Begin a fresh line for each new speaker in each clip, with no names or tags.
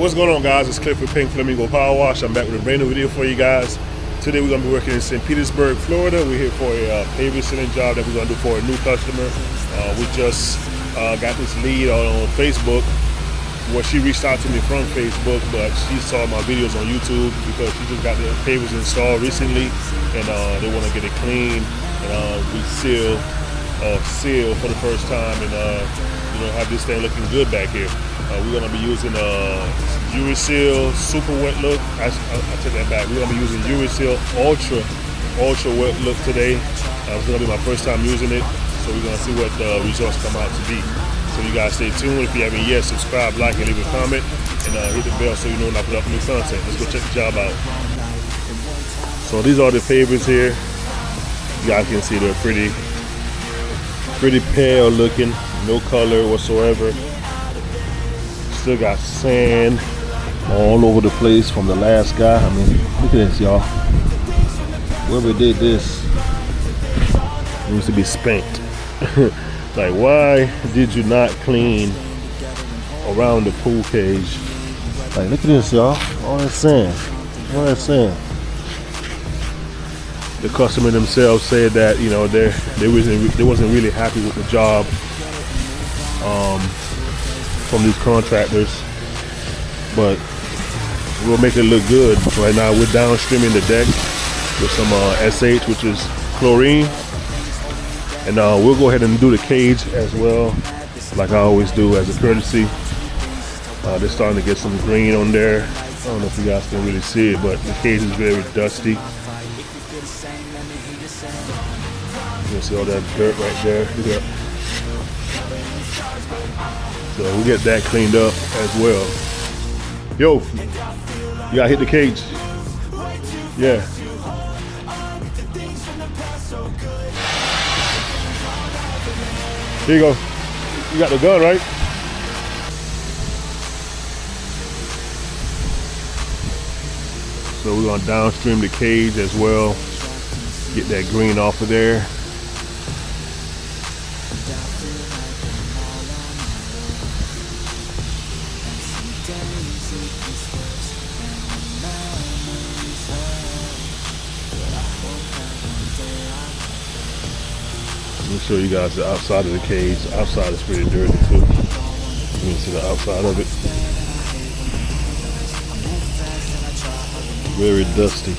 What's going on, guys? It's Cliff with Pink Flamingo Power Wash. I'm back with a brand new video for you guys. Today we're going to be working in St Petersburg, Florida. We're here for a paver sealing job that we're going to do for a new customer. We just got this lead on Facebook. Well, she reached out to me from Facebook, but she saw my videos on YouTube because she just got the pavers installed recently, and they want to get it clean and we seal for the first time, and have this thing looking good back here. We're going to be using Seal Super Wet Look. I take that back. We're going to be using Seal Ultra Wet Look today. It's going to be my first time using it, so we're going to see what the results come out to be. So you guys stay tuned. If you haven't yet, subscribe, like, and leave a comment, and hit the bell so you know when I put up new content. Let's go check the job out. So these are the pavers here. You guys can see they're pretty pale looking, no color whatsoever. Still got sand all over the place from the last guy. I mean, look at this, y'all. Whoever did this needs to be spanked. Like, why did you not clean around the pool cage? Like, look at this, y'all. All that sand. All that sand. The customer themselves said that they wasn't really happy with the job from these contractors, but we'll make it look good. Right now we're downstreaming the deck with some SH, which is chlorine, and we'll go ahead and do the cage as well, like I always do as a courtesy. They're starting to get some green on there. I don't know if you guys can really see it, but the cage is very dusty. You can see all that dirt right there. Look at that. So we get that cleaned up as well. Yo, you gotta hit the cage. Yeah. Here you go. You got the gun, right? So we're gonna downstream the cage as well. Get that green off of there. Let me show you guys the outside of the cage. The outside is pretty dirty too. You can see the outside of it. Very dusty.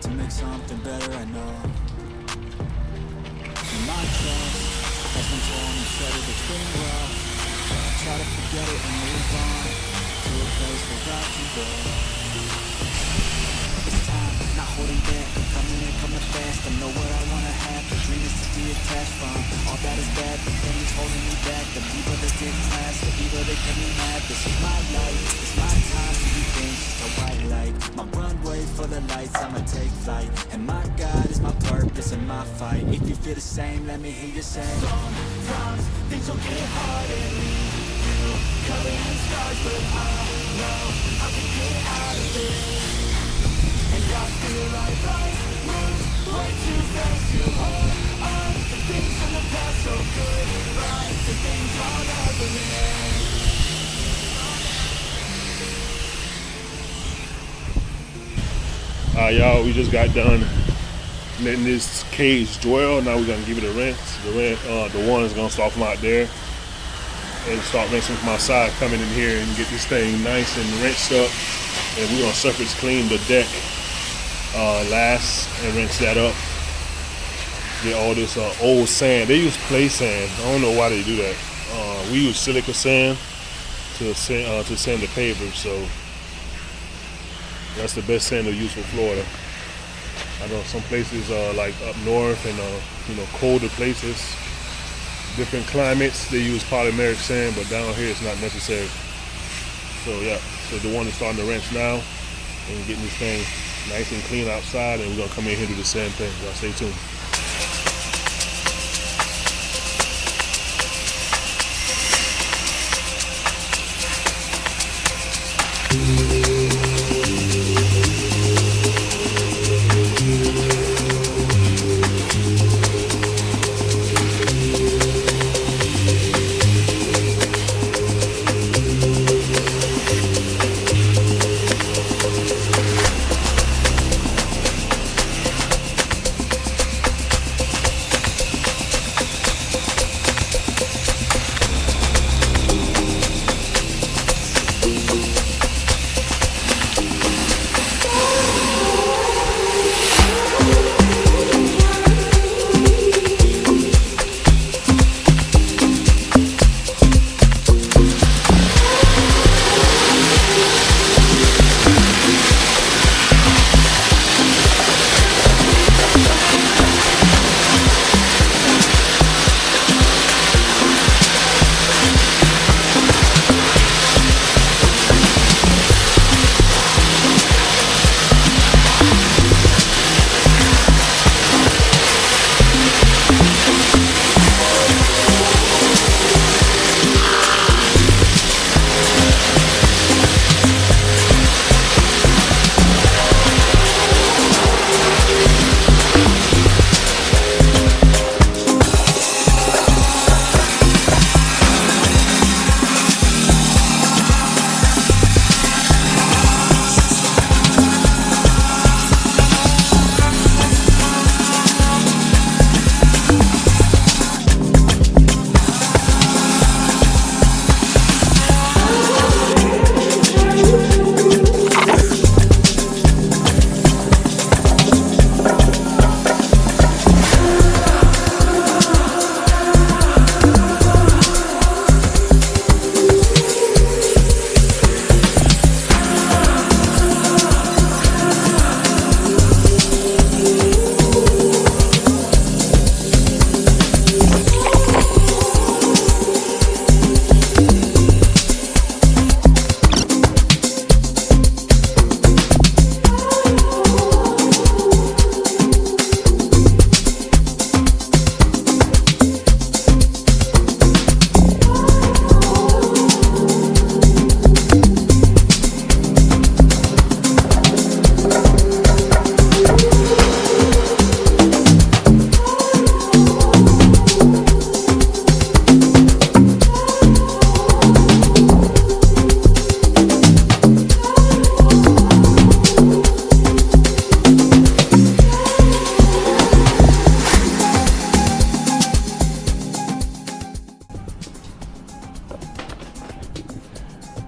To make something better, I know. And my trust has been torn and shattered, it's been rough. I try to forget it and move on to a place where I can go. It's time, not holding back. I'm coming and coming fast. I know what I wanna have. The dream is to detach from all that is bad. The pain is holding me back. The people that didn't last, the people that kept me mad. This is my life, it's my time to do things just a white light. My runway for the lights, I'ma take flight. And my God is my purpose and my fight. If you feel the same, let me hear you say. Sometimes things will get hard and leave you covered in scars, but I know I can get out of this. And I feel like life moves way too fast to hold on to things from the past. So goodbye to things I'll never miss.
Y'all, we just got done letting this cage dwell. Now we're gonna give it a rinse. The one is gonna start from out there and start rinsing from outside, coming in here and get this thing nice and rinsed up. And we're gonna surface clean the deck last and rinse that up. Get all this old sand. They use play sand. I don't know why they do that. We use silica sand to sand the pavers, so that's the best sand to use for Florida. I know some places like up north and you know, colder places, different climates, they use polymeric sand, but down here it's not necessary. So yeah, so the one is starting to rinse now and getting this thing nice and clean outside, and we're gonna come in here and do the same thing. Y'all stay tuned.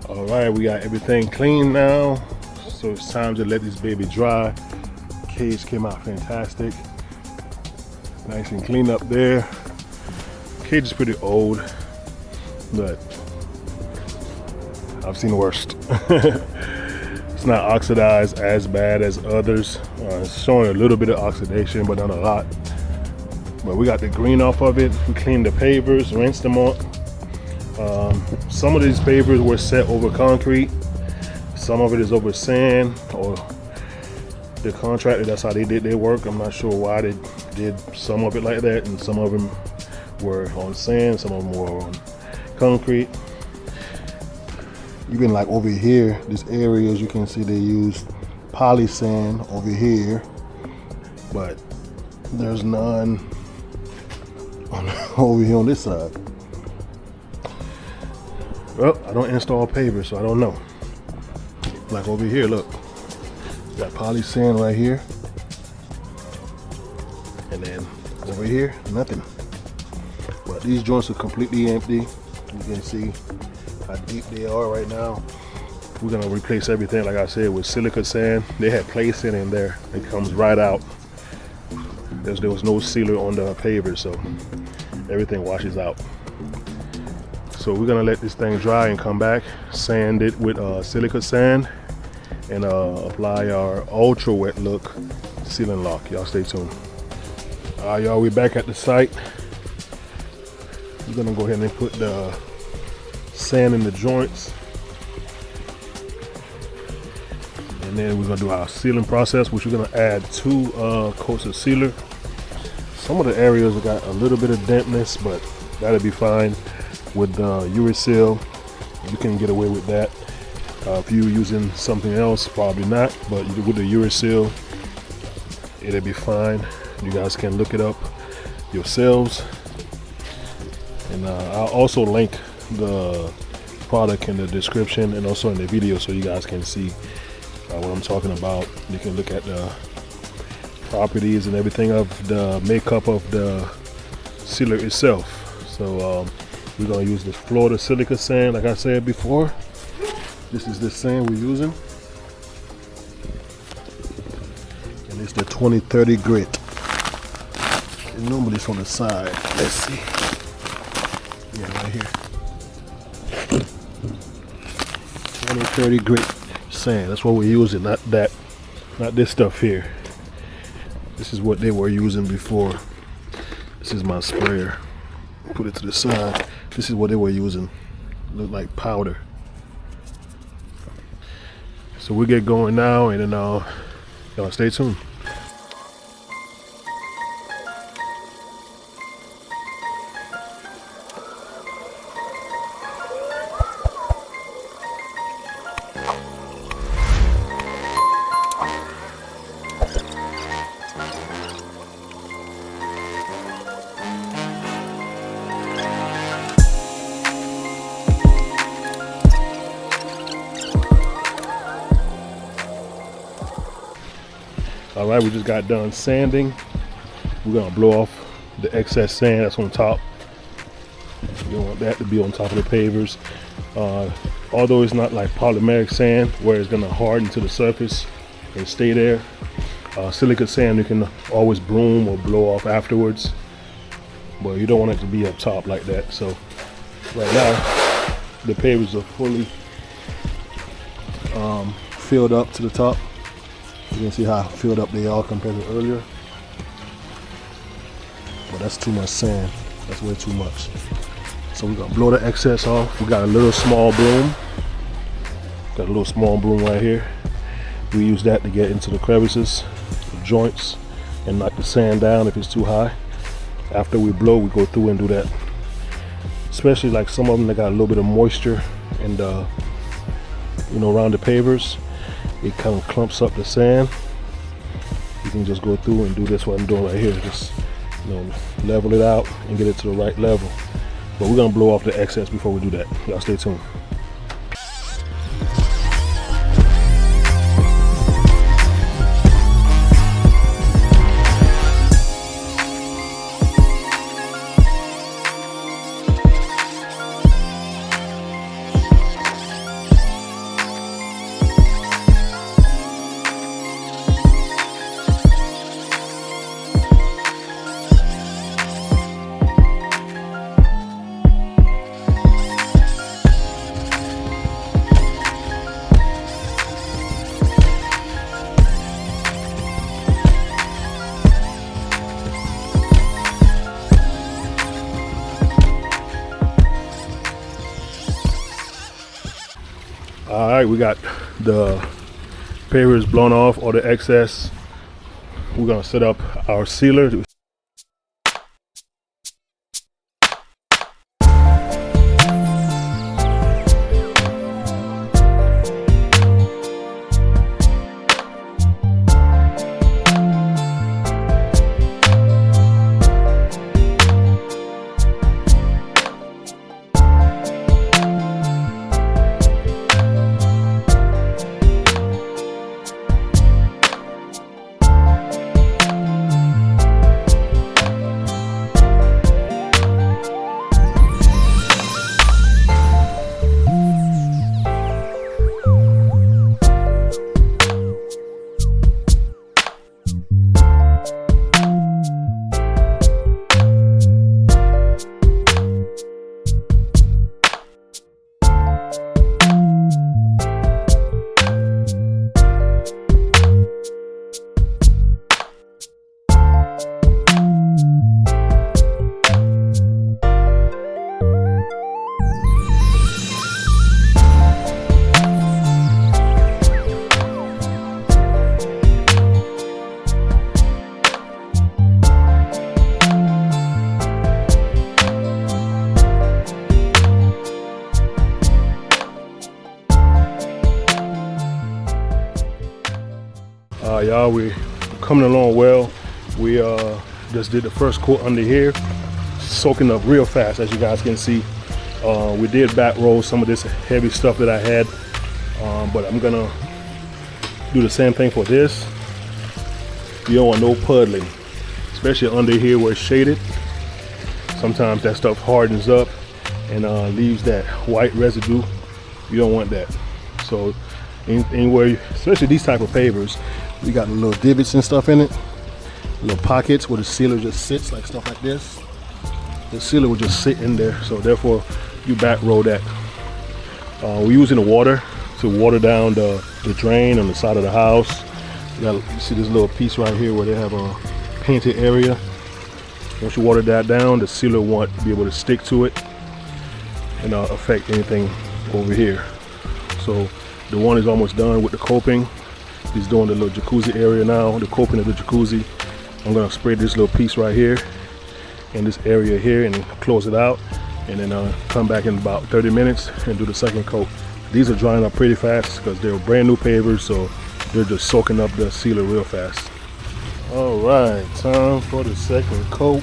Alright, we got everything clean now, so it's time to let this baby dry. Cage came out fantastic, nice and clean up there. Cage is pretty old, but I've seen worse. It's not oxidized as bad as others. It's showing a little bit of oxidation, but not a lot. But we got the green off of it. We cleaned the pavers, rinsed them off. Some of these pavers were set over concrete. Some of it is over sand, or the contractor, that's how they did their work. I'm not sure why they did some of it like that, and some of them were on sand, some of them were on concrete. Even like over here, this area, as you can see, they used poly sand over here, but there's none over here on this side. Well, I don't install pavers, so I don't know. Like over here, look, got poly sand right here, and then over here, nothing. But these joints are completely empty. You can see how deep they are right now. We're gonna replace everything, like I said, with silica sand. They had play sand in there. It comes right out. There was no sealer on the paver, so everything washes out. So we're gonna let this thing dry and come back, sand it with silica sand, and apply our ultra wet look sealing lock. Y'all stay tuned. Alright, y'all, we back at the site. We're gonna go ahead and put the sand in the joints, and then we're gonna do our sealing process, which we're gonna add 2 coats of sealer. Some of the areas have got a little bit of dampness, but that'll be fine. With Urisil, you can get away with that. If you're using something else, probably not, but with the Urisil, it'll be fine. You guys can look it up yourselves, and I'll also link the product in the description and also in the video, so you guys can see what I'm talking about. You can look at the properties and everything of the makeup of the sealer itself. So we're going to use this Florida silica sand, like I said before. This is the sand we're using, and it's the 2030 grit. And normally it's on the side. Let's see. Yeah, right here. 2030 grit sand. That's what we're using. Not this stuff here. This is what they were using before. This is my sprayer. Put it to the side. This is what they were using. Look like powder. So we get going now, and then y'all stay tuned. All right, we just got done sanding. We're gonna blow off the excess sand that's on top. You don't want that to be on top of the pavers. Although it's not like polymeric sand where it's gonna harden to the surface and stay there. Silica sand you can always broom or blow off afterwards, but you don't want it to be up top like that. So right now the pavers are fully filled up to the top. You can see how filled up they are compared to earlier. But that's too much sand. That's way too much. So we're gonna blow the excess off. We got a little small broom. Got a little small broom right here. We use that to get into the crevices, the joints, and knock the sand down if it's too high. After we blow, we go through and do that. Especially like some of them that got a little bit of moisture and you know, around the pavers. It kind of clumps up the sand. You can just go through and do this what I'm doing right here. Just, you know, level it out and get it to the right level. But we're gonna blow off the excess before we do that. Y'all stay tuned. All right, we got the pavers blown off, all the excess. We're gonna set up our sealer. Y'all, we're coming along well. We just did the first coat under here, soaking up real fast, as you guys can see. We did back roll some of this heavy stuff that I had, but I'm gonna do the same thing for this. You don't want no puddling, especially under here where it's shaded. Sometimes that stuff hardens up and leaves that white residue. You don't want that. So anywhere, especially these type of pavers, we got little divots and stuff in it, little pockets where the sealer just sits, like stuff like this. The sealer will just sit in there, so therefore you back roll that. We're using the water to water down the drain on the side of the house. You see this little piece right here where they have a painted area. Once you water that down, the sealer won't be able to stick to it and affect anything over here. So the one is almost done with the coping. He's doing the little jacuzzi area now, the coping of the jacuzzi. I'm gonna spray this little piece right here in this area here and close it out, and then come back in about 30 minutes and do the second coat. These are drying up pretty fast because they're brand new pavers, so they're just soaking up the sealer real fast. All right, time for the second coat.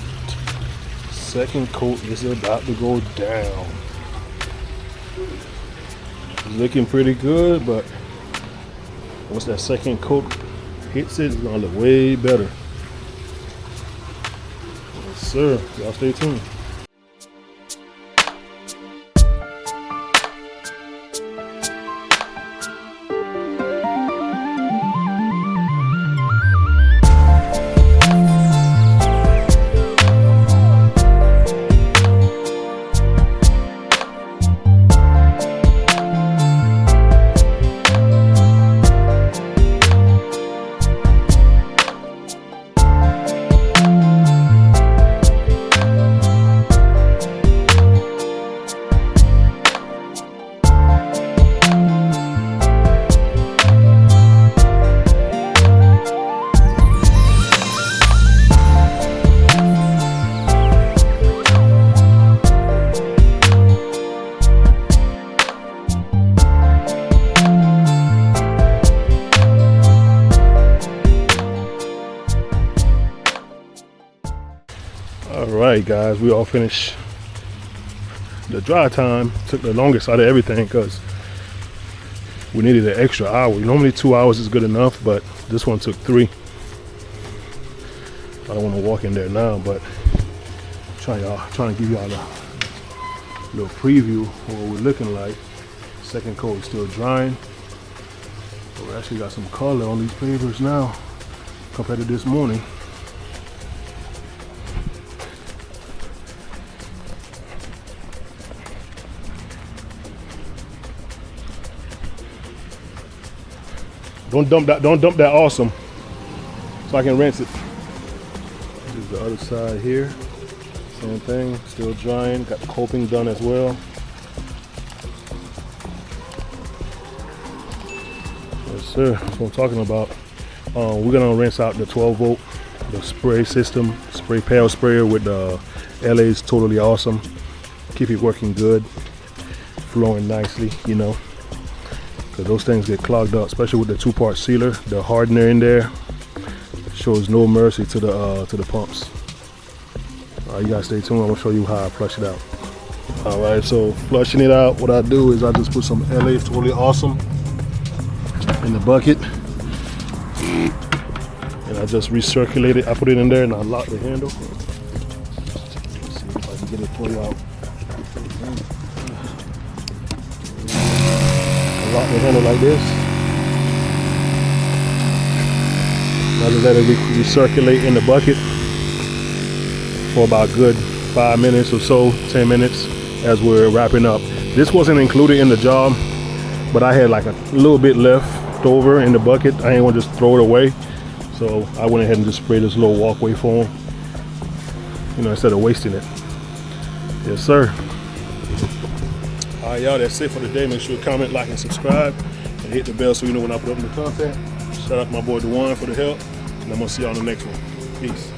Second coat is about to go down. It's looking pretty good, but once that second coat hits it, it's gonna look way better. Yes, sir. Y'all stay tuned. Alright guys, we all finished. The dry time took the longest out of everything because we needed an extra hour. Normally 2 hours is good enough, but this one took 3. I don't want to walk in there now, but trying to give y'all a little preview of what we're looking like. Second coat is still drying. But we actually got some color on these pavers now compared to this morning. Don't dump that awesome, so I can rinse it. This is the other side here. Same thing, still drying. Got the coping done as well. Yes sir, that's what I'm talking about. We're gonna rinse out the 12 volt, the spray system, spray pail sprayer with the LA's totally awesome. Keep it working good, flowing nicely, you know. Because those things get clogged up, especially with the 2-part sealer. The hardener in there shows no mercy to the pumps. You guys stay tuned. I'm gonna show you how I flush it out. All right, so flushing it out, what I do is I just put some LA's totally awesome in the bucket, and I just recirculate it. I put it in there and I lock the handle. Let's see if I can get it for you out. Lock the handle like this. I just let it recirculate in the bucket for about good 5 minutes or so, 10 minutes as we're wrapping up. This wasn't included in the job, but I had like a little bit left over in the bucket. I didn't want to just throw it away, so I went ahead and just sprayed this little walkway foam, you know, instead of wasting it. Yes sir. Alright y'all, that's it for today. Make sure to comment, like, and subscribe, and hit the bell so you know when I put up new content. Shout out to my boy Dewan for the help, and I'm gonna see y'all on the next one. Peace.